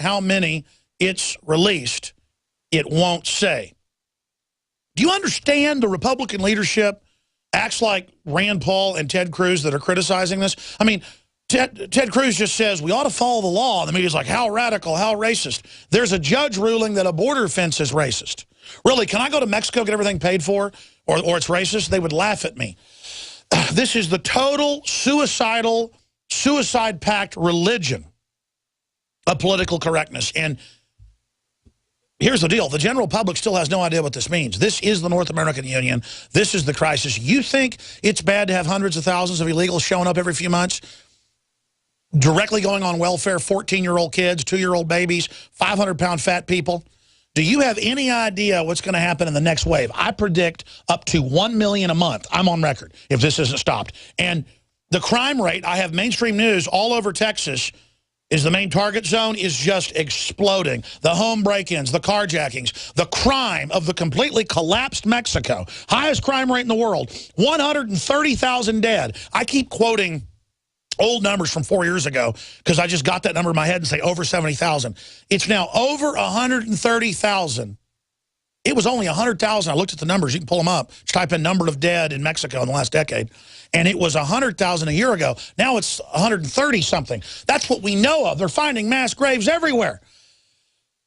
how many it's released, it won't say. Do you understand the Republican leadership acts like Rand Paul and Ted Cruz that are criticizing this? I mean, Ted Cruz just says we ought to follow the law. And the media's like, how radical, how racist. There's a judge ruling that a border fence is racist. Really, can I go to Mexico, get everything paid for, or it's racist? They would laugh at me. This is the total suicide-packed religion of political correctness. And here's the deal. The general public still has no idea what this means. This is the North American Union. This is the crisis. You think it's bad to have hundreds of thousands of illegals showing up every few months, directly going on welfare, 14-year-old kids, 2-year-old babies, 500-pound fat people? Do you have any idea what's going to happen in the next wave? I predict up to 1 million a month. I'm on record if this isn't stopped. And the crime rate, I have mainstream news all over Texas, is the main target zone, is just exploding. The home break-ins, the carjackings, the crime of the completely collapsed Mexico. Highest crime rate in the world, 130,000 dead. I keep quoting old numbers from 4 years ago because I just got that number in my head and say over 70,000. It's now over 130,000. It was only 100,000. I looked at the numbers. You can pull them up. Just type in number of dead in Mexico in the last decade. And it was 100,000 a year ago. Now it's 130-something. That's what we know of. They're finding mass graves everywhere.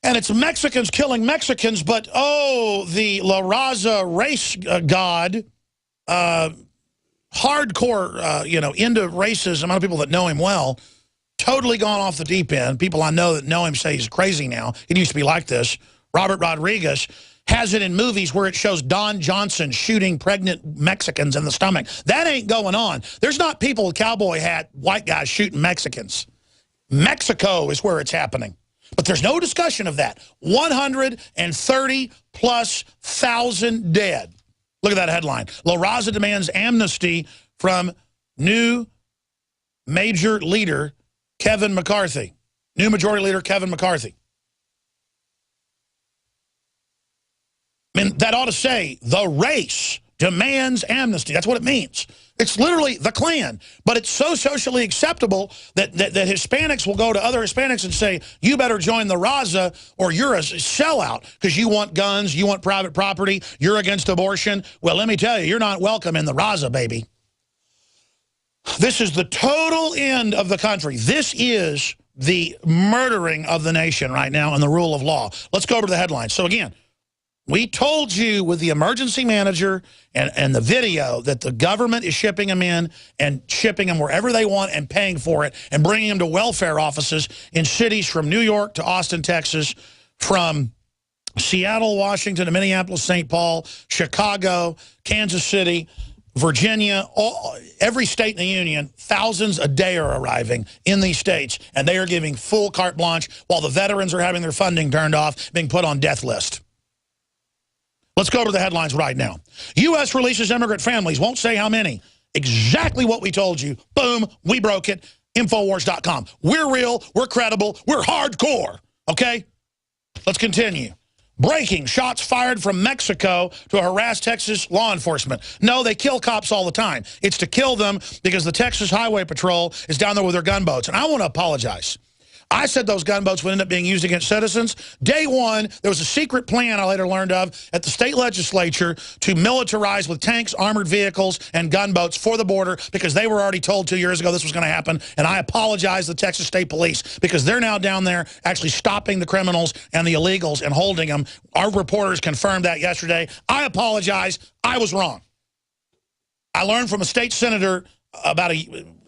And it's Mexicans killing Mexicans, but, oh, the La Raza race god, hardcore, into racism, amount of people that know him well, totally gone off the deep end. People I know that know him say he's crazy now. It used to be like this. Robert Rodriguez has it in movies where it shows Don Johnson shooting pregnant Mexicans in the stomach. That ain't going on. There's not people with cowboy hat, white guys shooting Mexicans. Mexico is where it's happening. But there's no discussion of that. 130+ thousand dead. Look at that headline. La Raza demands amnesty from new major leader Kevin McCarthy. New majority leader Kevin McCarthy. I mean, that ought to say the race demands amnesty. That's what it means. It's literally the Klan. But it's so socially acceptable that Hispanics will go to other Hispanics and say, you better join the Raza or you're a sellout because you want guns, you want private property, you're against abortion. Well, let me tell you, you're not welcome in the Raza, baby. This is the total end of the country. This is the murdering of the nation right now and the rule of law. Let's go over to the headlines. So again, we told you with the emergency manager and the video that the government is shipping them in and shipping them wherever they want and paying for it and bringing them to welfare offices in cities from New York to Austin, Texas, from Seattle, Washington to Minneapolis, St. Paul, Chicago, Kansas City, Virginia, every state in the union. Thousands a day are arriving in these states, and they are giving full carte blanche while the veterans are having their funding turned off, being put on death list. Let's go to the headlines right now. U.S. releases immigrant families. Won't say how many. Exactly what we told you. Boom, we broke it. Infowars.com. We're real. We're credible. We're hardcore. Okay? Let's continue. Breaking. Shots fired from Mexico to harass Texas law enforcement. No, they kill cops all the time. It's to kill them because the Texas Highway Patrol is down there with their gunboats. And I want to apologize. I said those gunboats would end up being used against citizens. Day one, there was a secret plan I later learned of at the state legislature to militarize with tanks, armored vehicles, and gunboats for the border because they were already told 2 years ago this was going to happen. And I apologize to the Texas State Police because they're now down there actually stopping the criminals and the illegals and holding them. Our reporters confirmed that yesterday. I apologize. I was wrong. I learned from a state senator about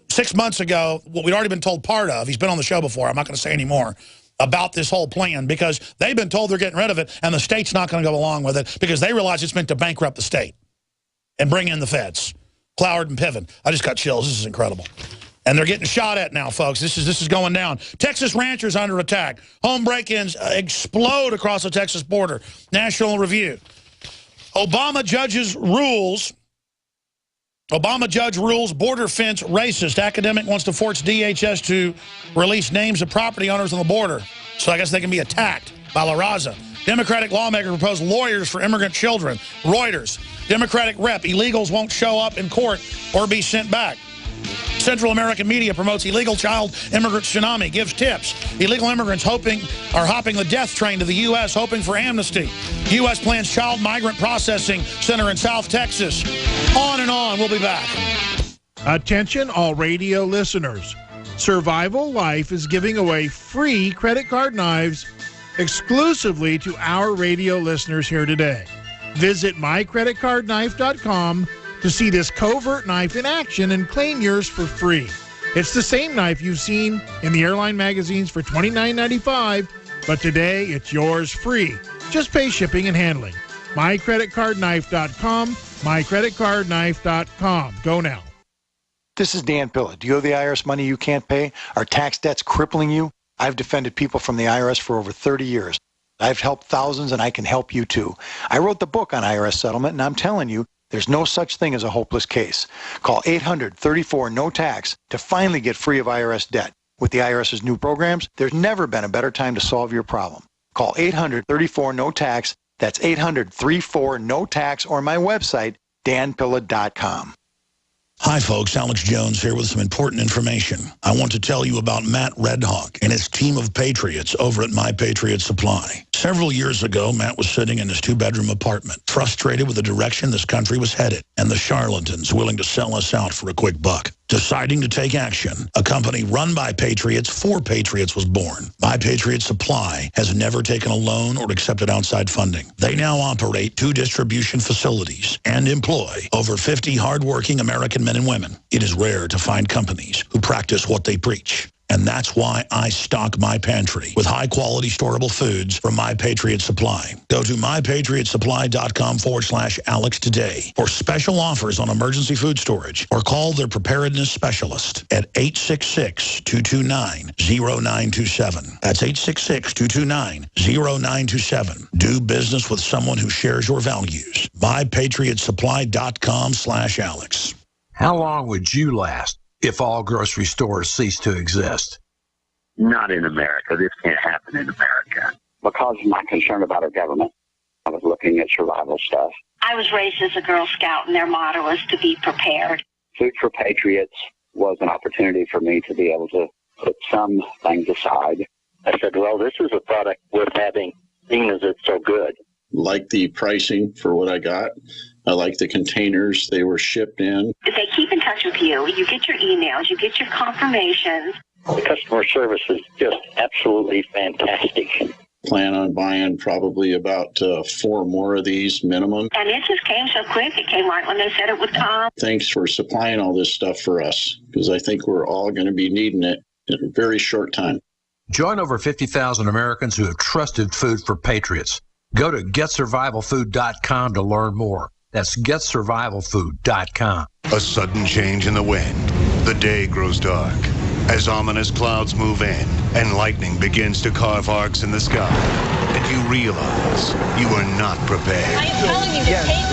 6 months ago, what we'd already been told part of. He's been on the show before. I'm not going to say any more about this whole plan because they've been told they're getting rid of it, and the state's not going to go along with it because they realize it's meant to bankrupt the state and bring in the feds. Cloward and Piven. I just got chills. This is incredible. And they're getting shot at now, folks. This is going down. Texas ranchers under attack. Home break-ins explode across the Texas border. National Review. Obama judge rules border fence racist. Academic wants to force DHS to release names of property owners on the border. So I guess they can be attacked by La Raza. Democratic lawmaker proposed lawyers for immigrant children. Reuters. Democratic rep. Illegals won't show up in court or be sent back. Central American media promotes illegal child immigrant tsunami, gives tips. Illegal immigrants are hopping the death train to the U.S., hoping for amnesty. U.S. plans child migrant processing center in South Texas. On and on. We'll be back. Attention, all radio listeners. Survival Life is giving away free credit card knives exclusively to our radio listeners here today. Visit mycreditcardknife.com to see this covert knife in action and claim yours for free. It's the same knife you've seen in the airline magazines for $29.95, but today it's yours free. Just pay shipping and handling. mycreditcardknife.com, mycreditcardknife.com. Go now. This is Dan Pilla. Do you owe the IRS money you can't pay? Are tax debts crippling you? I've defended people from the IRS for over 30 years. I've helped thousands, and I can help you too. I wrote the book on IRS settlement, and I'm telling you, there's no such thing as a hopeless case. Call 800-34-NO-TAX to finally get free of IRS debt. With the IRS's new programs, there's never been a better time to solve your problem. Call 800-34-NO-TAX. That's 800-34-NO-TAX, or my website, danpilla.com. Hi, folks. Alex Jones here with some important information. I want to tell you about Matt Redhawk and his team of patriots over at My Patriot Supply. Several years ago, Matt was sitting in his two-bedroom apartment, frustrated with the direction this country was headed and the charlatans willing to sell us out for a quick buck. Deciding to take action, a company run by patriots for patriots was born. My Patriot Supply has never taken a loan or accepted outside funding. They now operate 2 distribution facilities and employ over 50 hardworking American men and women. It is rare to find companies who practice what they preach. And that's why I stock my pantry with high-quality storable foods from My Patriot Supply. Go to mypatriotsupply.com/Alex today for special offers on emergency food storage, or call their preparedness specialist at 866-229-0927. That's 866-229-0927. Do business with someone who shares your values. mypatriotsupply.com/Alex. How long would you last if all grocery stores cease to exist? Not in America. This can't happen in America. Because of my concern about our government, I was looking at survival stuff. I was raised as a Girl Scout, and their motto was to be prepared. Food for Patriots was an opportunity for me to be able to put some things aside. I said, well, this is a product worth having, seeing as it's so good. Like the pricing for what I got. I like the containers they were shipped in. They keep in touch with you. You get your emails. You get your confirmations. The customer service is just absolutely fantastic. Plan on buying probably about 4 more of these minimum. And it just came so quick. It came right when they said it would come. Thanks for supplying all this stuff for us, because I think we're all going to be needing it in a very short time. Join over 50,000 Americans who have trusted Food for Patriots. Go to getsurvivalfood.com to learn more. That's getsurvivalfood.com. A sudden change in the wind. The day grows dark as ominous clouds move in and lightning begins to carve arcs in the sky. And you realize you are not prepared. I am telling you to take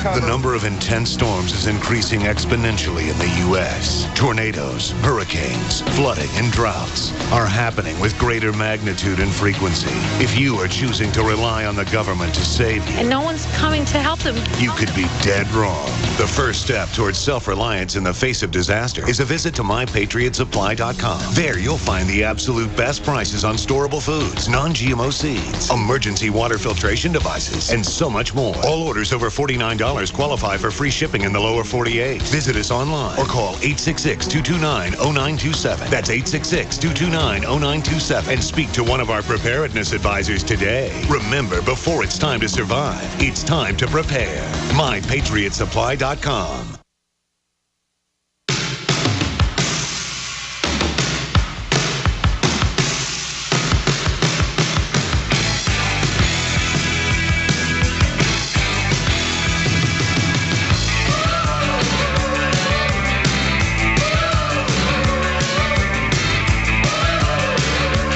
cover. The number of intense storms is increasing exponentially in the U.S. Tornadoes, hurricanes, flooding, and droughts are happening with greater magnitude and frequency. If you are choosing to rely on the government to save you, And no one's coming to help them. you could be dead wrong. The first step towards self-reliance in the face of disaster is a visit to mypatriotsupply.com. There you'll find the absolute best prices on storable foods, non-GMO seeds, emergency water filtration devices, and so much more. All orders over $49 qualify for free shipping in the lower 48. Visit us online or call 866-229-0927. That's 866-229-0927 and speak to one of our preparedness advisors today. Remember, before it's time to survive, it's time to prepare. mypatriotsupply.com.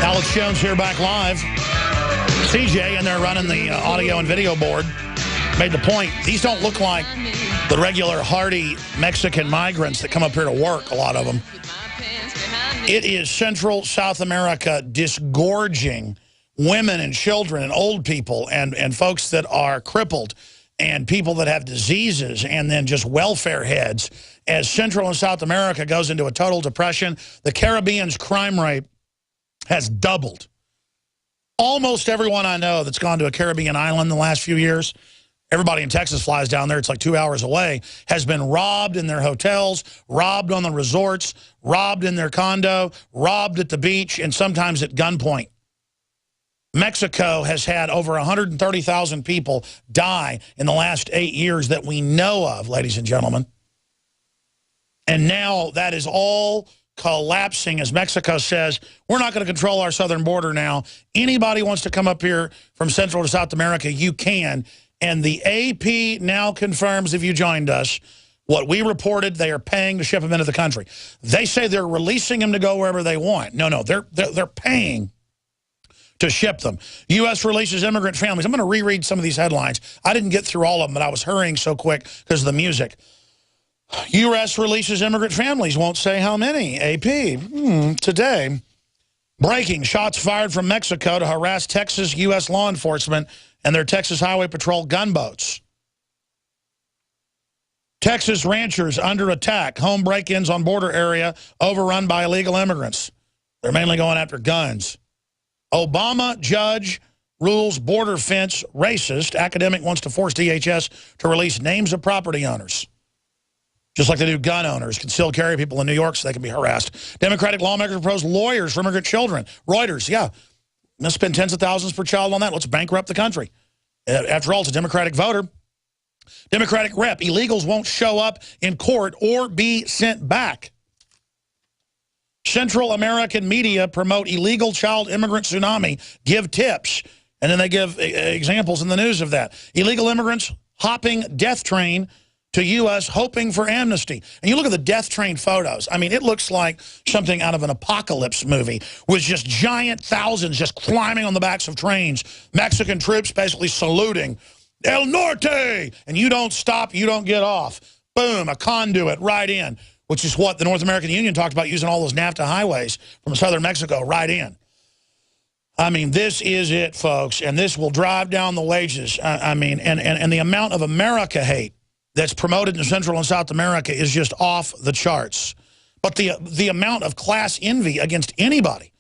Alex Jones here, back live. CJ, and they're running the audio and video board, made the point. These don't look like the regular hardy Mexican migrants that come up here to work, a lot of them. It is Central South America disgorging women and children and old people and folks that are crippled and people that have diseases, and then just welfare heads. As Central and South America goes into a total depression, the Caribbean's crime rate has doubled. Almost everyone I know that's gone to a Caribbean island in the last few years, everybody in Texas flies down there, it's like 2 hours away, has been robbed in their hotels, robbed on the resorts, robbed in their condo, robbed at the beach, and sometimes at gunpoint. Mexico has had over 130,000 people die in the last 8 years that we know of, ladies and gentlemen. And now that is all collapsing as Mexico says, we're not going to control our southern border now. Anybody wants to come up here from Central to South America, you can. And the AP now confirms, if you joined us, what we reported, they are paying to ship them into the country. They say they're releasing them to go wherever they want. No, they're paying to ship them. U.S. releases immigrant families. I'm going to reread some of these headlines. I didn't get through all of them, but I was hurrying so quick because of the music. U.S. releases immigrant families. Won't say how many. AP. Today. Breaking. Shots fired from Mexico to harass Texas U.S. law enforcement and their Texas Highway Patrol gunboats. Texas ranchers under attack. Home break-ins on border area overrun by illegal immigrants. They're mainly going after guns. Obama judge rules border fence racist. Academic wants to force DHS to release names of property owners. Just like they do gun owners, concealed carry people in New York so they can be harassed. Democratic lawmakers propose lawyers for immigrant children. Reuters, yeah. Let's spend tens of thousands per child on that. Let's bankrupt the country. After all, it's a Democratic voter. Democratic rep. Illegals won't show up in court or be sent back. Central American media promote illegal child immigrant tsunami. Give tips. And then they give examples in the news of that. Illegal immigrants hopping death train to U.S. hoping for amnesty. And you look at the death train photos. I mean, it looks like something out of an apocalypse movie with just giant thousands just climbing on the backs of trains. Mexican troops basically saluting, El Norte! And you don't stop, you don't get off. Boom, a conduit right in, which is what the North American Union talked about, using all those NAFTA highways from southern Mexico right in. I mean, this is it, folks, and this will drive down the wages. I mean, and the amount of America hate that's promoted in Central and South America is just off the charts. But the amount of class envy against anybody.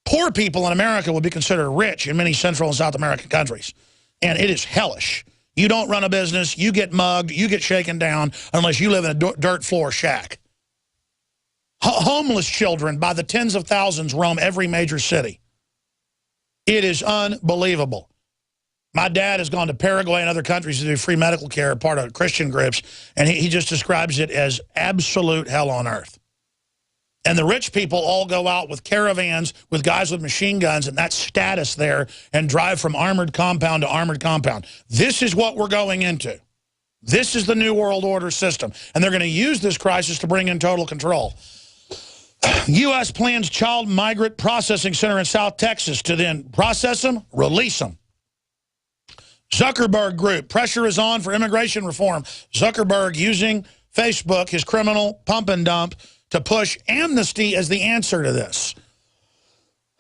Poor people in America would be considered rich in many Central and South American countries. And it is hellish. You don't run a business, you get mugged, you get shaken down unless you live in a dirt floor shack. Homeless children by the tens of thousands roam every major city. It is unbelievable. My dad has gone to Paraguay and other countries to do free medical care, part of Christian groups, and he just describes it as absolute hell on earth. And the rich people all go out with caravans with guys with machine guns and that status there and drive from armored compound to armored compound. This is what we're going into. This is the New World Order system. And they're going to use this crisis to bring in total control. U.S. plans child migrant processing center in South Texas to then process them, release them. Zuckerberg Group, pressure is on for immigration reform. Zuckerberg using Facebook, his criminal pump and dump, to push amnesty as the answer to this.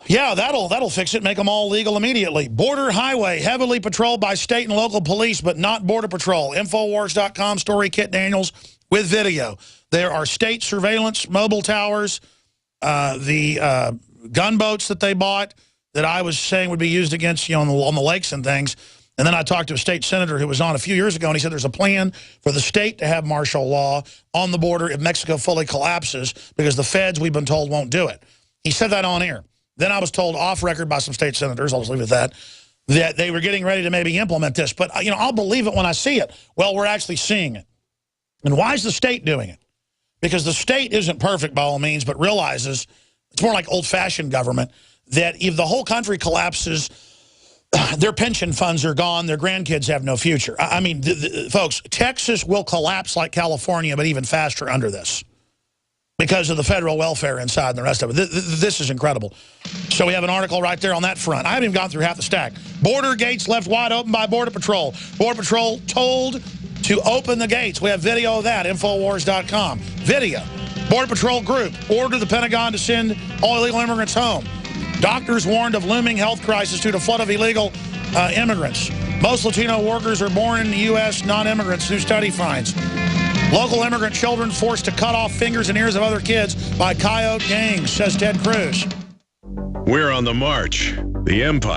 Yeah, that'll fix it, make them all legal immediately. Border highway, heavily patrolled by state and local police, but not Border Patrol. Infowars.com story, Kit Daniels, with video. There are state surveillance, mobile towers, the gunboats that they bought that I was saying would be used against, on the lakes and things. And then I talked to a state senator who was on a few years ago, and he said there's a plan for the state to have martial law on the border if Mexico fully collapses because the feds, we've been told, won't do it. He said that on air. Then I was told off record by some state senators, I'll just leave it at that they were getting ready to maybe implement this. But, I'll believe it when I see it. Well, we're actually seeing it. And why is the state doing it? Because the state isn't perfect by all means, but realizes, it's more like old-fashioned government, that if the whole country collapses, their pension funds are gone, their grandkids have no future. I mean, folks, Texas will collapse like California, but even faster under this because of the federal welfare inside and the rest of it. This is incredible. So we have an article right there on that front. I haven't even gone through half the stack. Border gates left wide open by Border Patrol. Border Patrol told to open the gates. We have video of that, Infowars.com. Video. Border Patrol group ordered the Pentagon to send all illegal immigrants home. Doctors warned of looming health crisis due to flood of illegal immigrants. Most Latino workers are born in the U.S., non-immigrants, new study finds. Local immigrant children forced to cut off fingers and ears of other kids by coyote gangs, says Ted Cruz. We're on the march. The empire.